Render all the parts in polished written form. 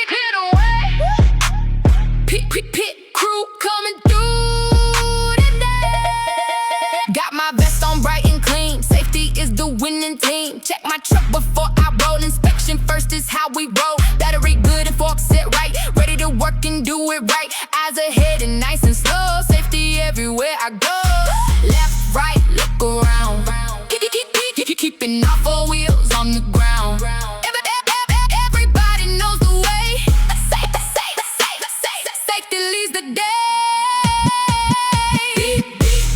Clear away. Pit crew coming through today. Got my vest on bright and clean. Safety is the winning team. Check my truck before I roll. Inspection first is how we roll. Battery good and fork set right. Ready to work and do it right. Eyes ahead and nice and slow. Safety everywhere I go. Left, right, look around. Keeping our four wheels on the ground. Everybody knows the way. Safety leads the day.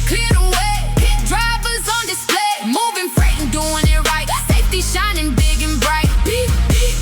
Clear the way. Pit drivers on display. Moving freight and doing it right. Safety shining big and bright.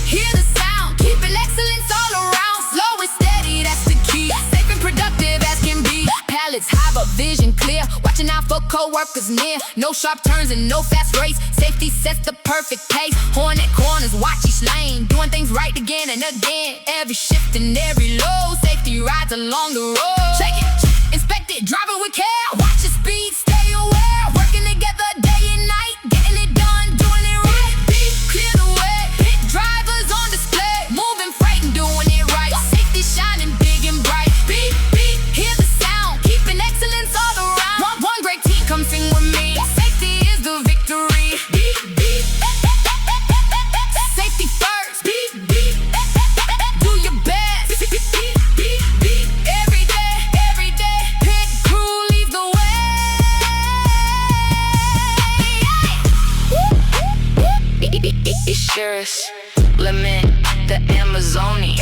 Hear the sound. Keeping excellence all around. Slow and steady, that's the key. Safe and productive as can be. Pallets have a vision clear. Watching out for co-workers near. No sharp turns and no fast race. Safety sets the perfect pace. Horn at corners, watch each lane. Doing things right again and again. Every shift and every low. Safety rides along the road. Check it, inspect it, drive it with care. Watch your speed, stay aware. Working together day and night. Getting it done, doing it right. Clear the way, pit drivers on display. Moving freight and doing it right. Safety shining big and bright. Hear the sound, keeping excellence all around. One great team, come sing with me. Safety is the victory. Safety first. Do your best. Every day, pit crew leads the way. Sheriff's limit the Amazoni.